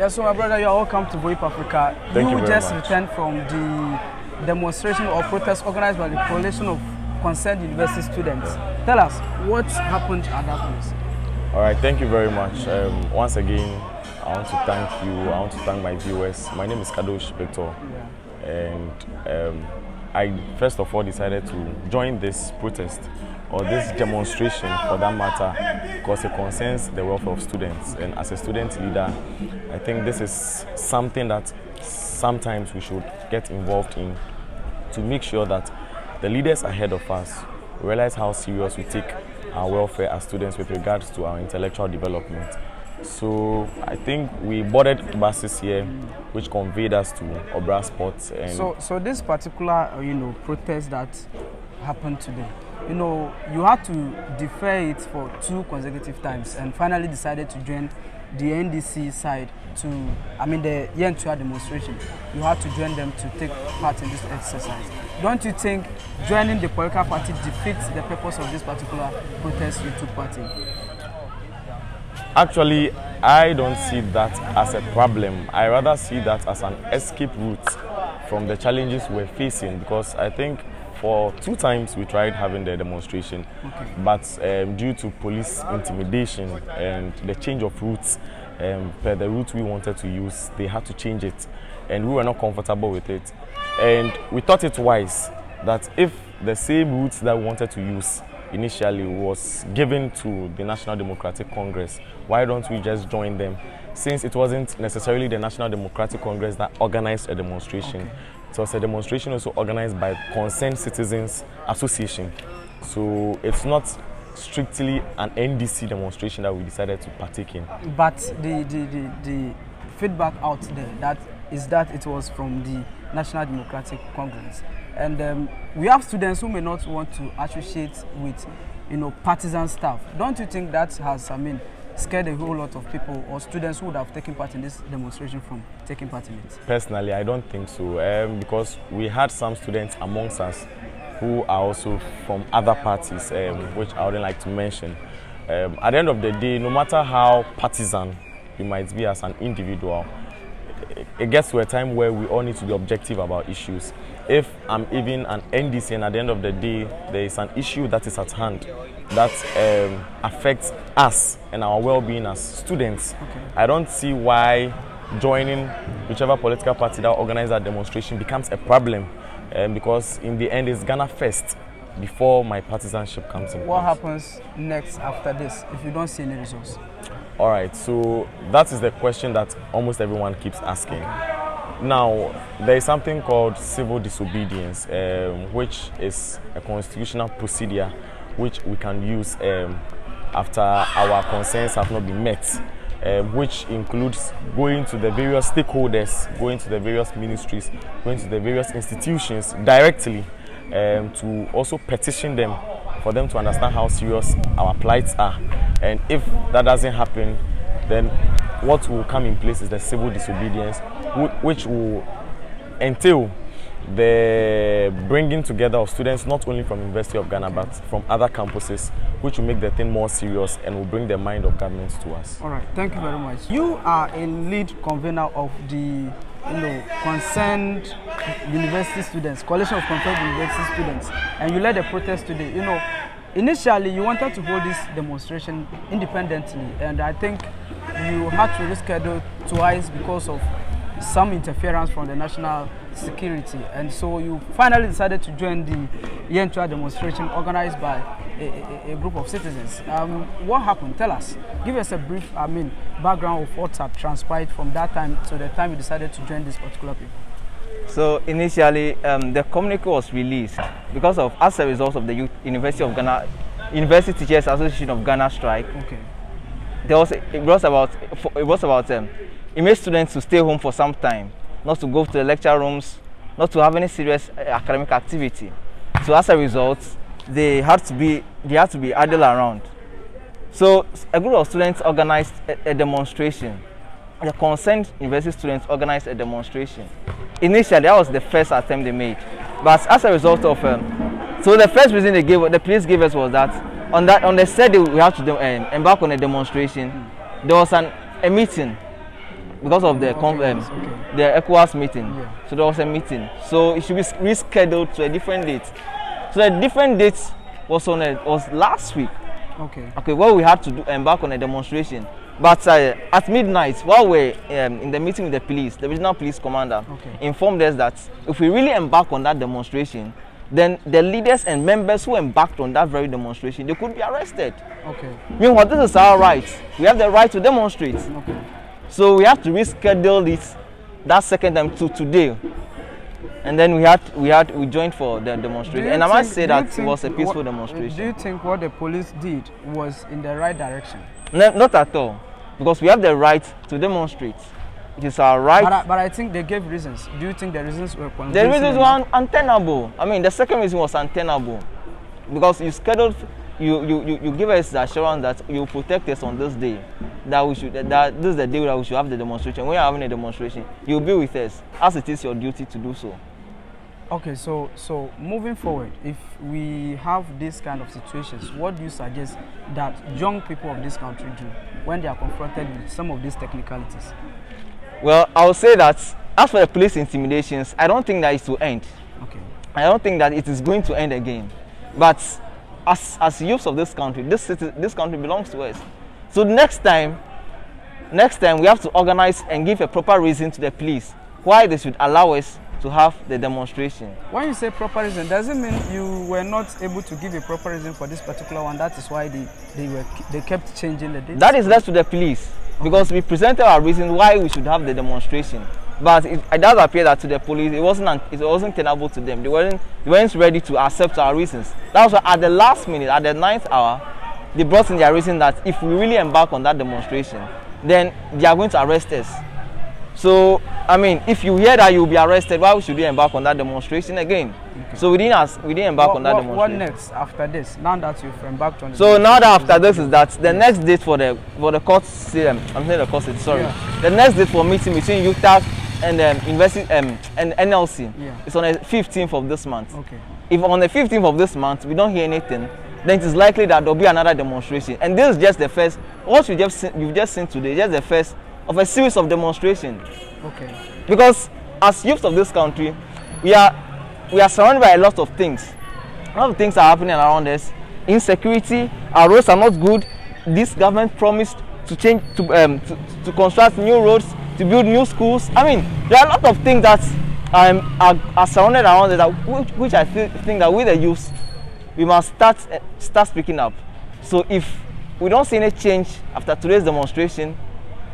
Yeah, so my brother, you are welcome to VoIP Africa. Thank you very just much. returned from the demonstration or protest organized by the Coalition of Concerned University Students. Yeah. Tell us, what happened at that place? All right, thank you very much. Once again, I want to thank you. I want to thank my viewers. My name is Kadosh Victor, and I first of all decided to join this protest or this demonstration for that matter because it concerns the welfare of students. And as a student leader, I think this is something that sometimes we should get involved in to make sure that the leaders ahead of us realize how serious we take our welfare as students with regards to our intellectual development. So I think we boarded buses here which conveyed us to Obra Sports. And so this particular protest that happened today, you had to defer it for 2 consecutive times and finally decided to join the NDC side to, the Yentua demonstration. You had to join them to take part in this exercise. Don't you think joining the political party defeats the purpose of this particular protest you took part in? Actually, I don't see that as a problem. I rather see that as an escape route from the challenges we're facing, because I think for 2 times we tried having the demonstration, but due to police intimidation and the change of routes, per the route we wanted to use, they had to change it, and we were not comfortable with it. And we thought it wise that if the same routes that we wanted to use initially was given to the National Democratic Congress, why don't we just join them, since it wasn't necessarily the National Democratic Congress that organized a demonstration. It was a demonstration also organized by Concerned Citizens Association. So it's not strictly an NDC demonstration that we decided to partake in. But the feedback out there is that it was from the National Democratic Congress. And we have students who may not want to associate with partisan stuff. Don't you think that has scared a whole lot of people or students who would have taken part in this demonstration from taking part in it? Personally, I don't think so, because we had some students amongst us who are also from other parties, which I wouldn't like to mention. At the end of the day, no matter how partisan you might be as an individual, it gets to a time where we all need to be objective about issues. If I'm even an NDC and at the end of the day there is an issue that is at hand that affects us and our well-being as students, I don't see why joining whichever political party that organized that demonstration becomes a problem, because in the end it's Ghana first before my partisanship comes in. What happens next after this if you don't see any results? All right, so that is the question that almost everyone keeps asking. Now, there is something called civil disobedience, which is a constitutional procedure which we can use after our concerns have not been met, which includes going to the various stakeholders, going to the various ministries, going to the various institutions directly, to also petition them for them to understand how serious our plights are. And if that doesn't happen, then what will come in place is the civil disobedience, which will entail the bringing together of students not only from University of Ghana but from other campuses, which will make the thing more serious and will bring the mind of governments to us. All right, thank you very much. You are a lead convener of the concerned university students, Coalition of Concerned University Students, and you led a protest today. Initially you wanted to hold this demonstration independently, and I think you had to reschedule twice because of some interference from the national security, and so you finally decided to join the Yentua demonstration organized by a group of citizens. What happened? Tell us. Give us a brief background of what had transpired from that time to the time you decided to join this particular people. So initially, the communique was released because of, as a result of the University of Ghana, University Teachers Association of Ghana strike. Okay. It was about it made students to stay home for some time, not to go to the lecture rooms, not to have any serious academic activity. So as a result, they had to be idle around. So a group of students organized a demonstration. The concerned university students organized a demonstration. Initially, that was the first attempt they made. But as a result of, so the first reason the police gave us was that on the said day we had to embark on a demonstration, there was a meeting because of the the ECOWAS meeting. Yeah. So there was a meeting. So it should be rescheduled to a different date. So the different date was last week. Okay. Okay, well, we had to embark on a demonstration. But at midnight, while we're in the meeting with the police, the regional police commander informed us that if we really embark on that demonstration, then the leaders and members who embarked on that very demonstration, they could be arrested. Okay. Meanwhile, this is our right. We have the right to demonstrate. Okay. So we have to reschedule it that second time to today. And then we joined for the demonstration. And I must say that it was a peaceful demonstration. Do you think what the police did was in the right direction? No, not at all. Because we have the right to demonstrate. It is our right. But I think they gave reasons. Do you think the reasons were convincing? The reasons were untenable. I mean, the second reason was untenable. Because you scheduled, you give us the assurance that you protect us on this day. That this is the day that we should have the demonstration. When you're having a demonstration, you'll be with us, as it is your duty to do so. Okay, so moving forward, if we have this kind of situations, what do you suggest that young people of this country do when they are confronted with some of these technicalities? Well, I would say that as for the police intimidations, I don't think that it will end. Okay. I don't think that it is going to end again. But as youths of this country, this country belongs to us. So next time we have to organize and give a proper reason to the police why they should allow us to have the demonstration. When you say proper reason, does it mean you were not able to give a proper reason for this particular one? That is why they kept changing the date? That is left to the police, because we presented our reason why we should have the demonstration. But it does appear that to the police it wasn't tenable to them. They weren't ready to accept our reasons. That was why at the last minute, at the 9th hour, they brought in their reason that if we really embark on that demonstration, then they are going to arrest us. So, I mean, if you hear that you will be arrested, why should we embark on that demonstration again? Okay. So we didn't embark on that demonstration. What next after this? Now that you've embarked on. So now that after this is that the next date for the court, I'm saying the court, sorry. Yeah. The next date for meeting between UTAC and and NLC is on the 15th of this month. Okay. If on the 15th of this month we don't hear anything, then it is likely that there will be another demonstration. And this is just the first. What you've just seen today, just the first of a series of demonstrations. Okay. Because as youths of this country, we are surrounded by a lot of things. A lot of things are happening around us. Insecurity, our roads are not good. This government promised to change to construct new roads, to build new schools. I mean, there are a lot of things that are surrounded around us, which I think that we the youths, we must start speaking up. So if we don't see any change after today's demonstration,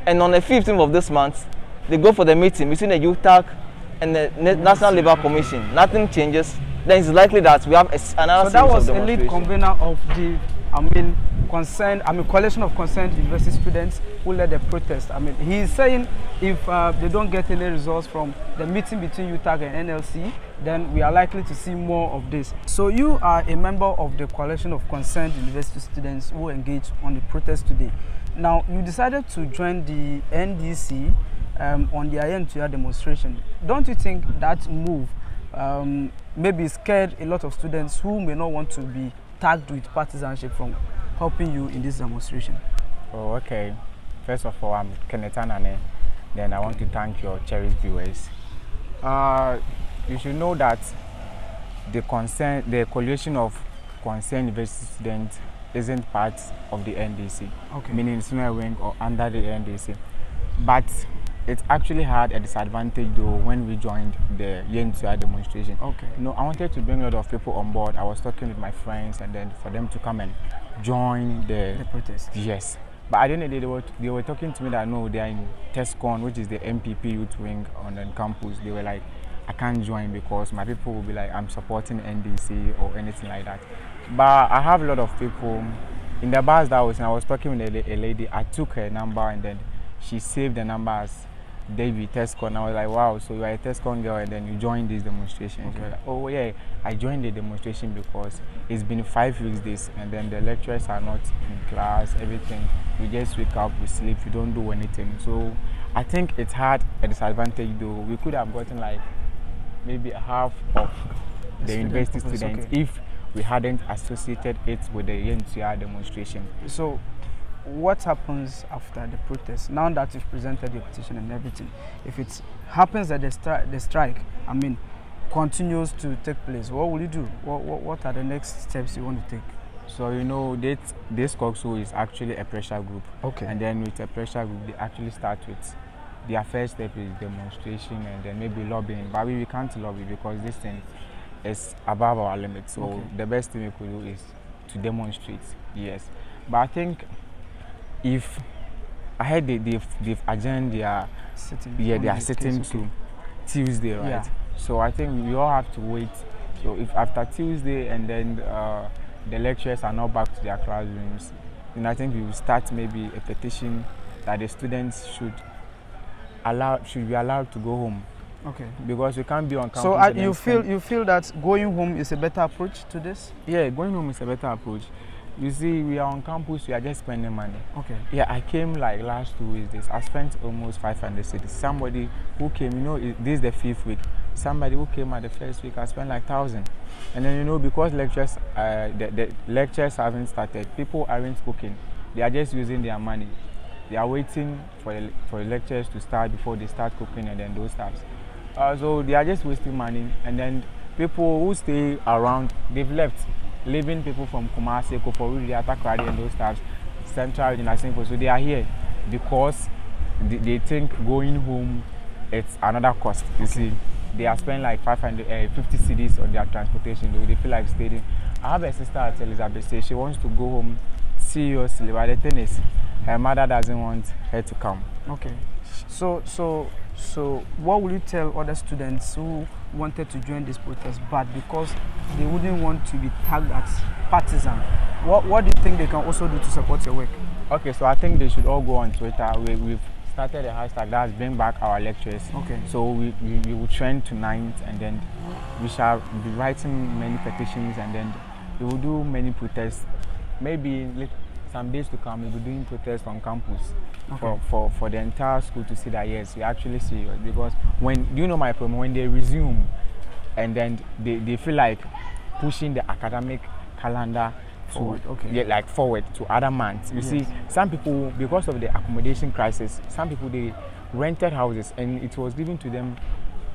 and on the 15th of this month, they go for the meeting between the UTAC and the National Labour Commission, nothing changes, then it's likely that we have another. So that was a lead convener of the, coalition of concerned university students who led the protest. I mean, he is saying if they don't get any results from the meeting between UTAC and NLC, then we are likely to see more of this. So you are a member of the coalition of concerned university students who engaged on the protest today. Now, you decided to join the NDC on their end-to-end demonstration. Don't you think that move maybe scared a lot of students who may not want to be tagged with partisanship from helping you in this demonstration? Oh, okay. First of all, I'm Kenneth Anane. Then I want to thank your cherished viewers. You should know that the coalition of concerned university students isn't part of the NDC, okay. Meaning it's not a wing or under the NDC. But it actually had a disadvantage though when we joined the Yen-Tua demonstration. Okay. You know, I wanted to bring a lot of people on board. I was talking with my friends and then for them to come and join the protest. Yes. But at the end of the day, they were talking to me that no, they are in TESCON, which is the MPP youth wing on the campus. They were like, I can't join because my people will be like, I'm supporting NDC or anything like that. But I have a lot of people in the bus that I was talking with a lady. I took her number and then she saved the number as David TESCON. I was like, wow, so you are a TESCON girl and then you joined this demonstration. Okay. Like, oh yeah, I joined the demonstration because it's been 5 weeks this and then the lecturers are not in class, everything. We just wake up, we sleep, we don't do anything. So I think it had a disadvantage though. We could have gotten like maybe half of the university students if we hadn't associated it with the Yen-Tua demonstration. So what happens after the protest? Now that you've presented your petition and everything, if it happens that the strike, I mean, continues to take place, what will you do? What are the next steps you want to take? So you know, this CoCUS is actually a pressure group. Okay. And then with a pressure group, they actually start with their first step is demonstration and then maybe lobbying. But we can't lobby because this thing is above our limits. So Okay. the best thing we could do is to demonstrate. Yes. But I think if I heard they've adjourned their they are sitting to Tuesday, right? Yeah. So I think we all have to wait. So if after Tuesday and then the lecturers are not back to their classrooms, then I think we will start maybe a petition that the students should be allowed to go home. Okay. Because we can't be on campus. So you feel that going home is a better approach to this? Yeah, going home is a better approach. You see, we are on campus, we are just spending money. Okay. Yeah, I came like last 2 weeks. I spent almost 500 cities. Somebody who came, you know, this is the 5th week. Somebody who came at the first week, I spent like 1,000. And then, you know, because lectures, the lectures haven't started, people aren't cooking. They are just using their money. They are waiting for the lectures to start before they start cooking and then those stuffs. So they are just wasting money. And then people who stay around, they've left. Leaving people from Kumasi, Koforu, Atakradi and those stuffs, Central Regional Simple. So they are here because they think going home it's another cost. You see, they are spending like 550 cedis on their transportation. Though they feel like staying. I have a sister at Elizabeth say she wants to go home seriously, but the thing is, her mother doesn't want her to come. Okay. So what will you tell other students who wanted to join this protest but because they wouldn't want to be tagged as partisan? What do you think they can also do to support your work? Okay, so I think they should all go on Twitter. We've started a hashtag that's bring back our lectures. Okay. So we will trend tonight and then we shall be writing many petitions and then we will do many protests. Maybe some days to come, we'll be doing protests on campus. Okay. For the entire school to see that yes, we actually serious. Because when you know my problem, when they resume and then they feel like pushing the academic calendar forward, forward to other months. You see, some people, because of the accommodation crisis, some people they rented houses and it was given to them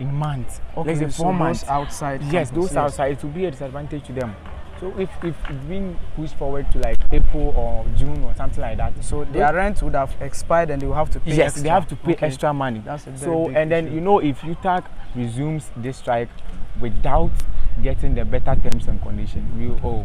in months. Okay, let's say 4 months outside. Yes, those outside, it will be a disadvantage to them. So if it's been pushed forward to like April or June or something like that, so their rent would have expired and they will have to pay extra. They have to pay extra money. That's a very so big and then issue. you know, if UTAG resumes this strike without getting the better terms and conditions, we will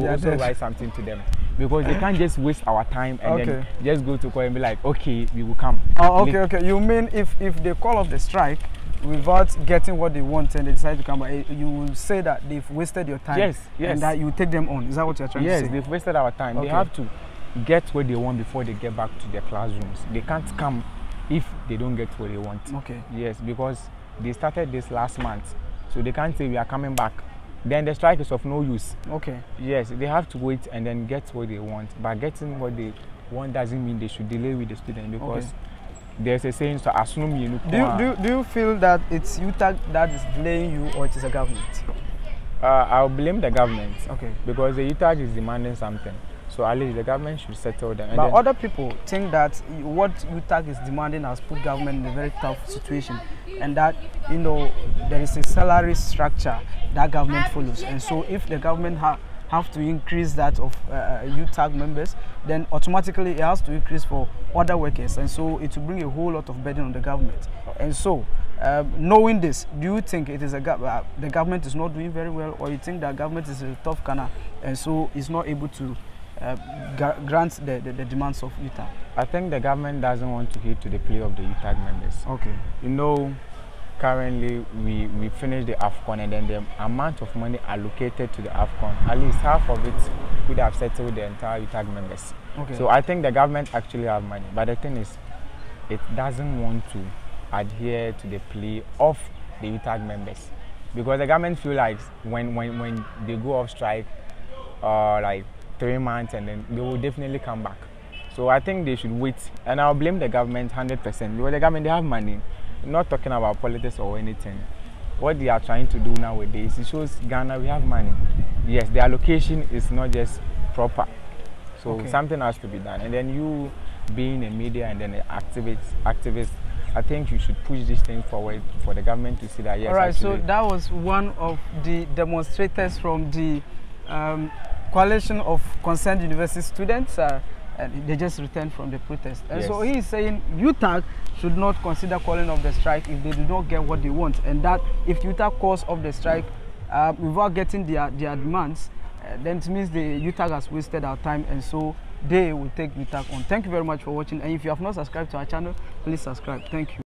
also write something to them. Because they can't just waste our time and then just go to court and be like, okay, we will come. Oh, okay. You mean if they call off the strike without getting what they want and they decide to come, you will say that they've wasted your time? Yes. And that you take them on. Is that what you're trying to say? Yes, they've wasted our time. They have to get what they want before they get back to their classrooms. They can't come if they don't get what they want. Okay. Yes, because they started this last month. So they can't say we are coming back. Then the strike is of no use. Okay. Yes, they have to wait and then get what they want. But getting what they want doesn't mean they should delay with the student because there's a saying, so assume you know. Do you feel that it's UTAG that is delaying you or it is the government? I'll blame the government. Okay. Because the UTAG is demanding something. So at least the government should settle them. But other people think that what UTAG is demanding has put government in a very tough situation, and that there is a salary structure that government follows, and so if the government have to increase that of UTAG members, then automatically it has to increase for other workers, and so it will bring a whole lot of burden on the government. And so knowing this, do you think it is the government is not doing very well, or you think that government is a tough canna and so is not able to grant the demands of UTAG? I think the government doesn't want to heed to the plea of the UTAG members. Okay. You know, currently we finished the AFCON and then the amount of money allocated to the AFCON, at least half of it could have settled the entire UTAG members. Okay. So I think the government actually have money, but the thing is, it doesn't want to adhere to the plea of the UTAG members because the government feel like when they go off strike, like 3 months and then they will definitely come back. So I think they should wait, and I'll blame the government 100% because the government, they have money. I'm not talking about politics or anything. What they are trying to do nowadays, it shows Ghana we have money. Yes, the allocation is not just proper. So something has to be done. And then you being a media and then an activist, I think you should push this thing forward for the government to see that, yes. All right, actually, so that was one of the demonstrators from the Coalition of Concerned University Students. And they just returned from the protest. And yes. so he is saying UTAG should not consider calling off the strike if they do not get what they want. And that if UTAG calls off the strike without getting their demands, then it means the UTAG has wasted our time, and so they will take UTAG on. Thank you very much for watching. And if you have not subscribed to our channel, please subscribe. Thank you.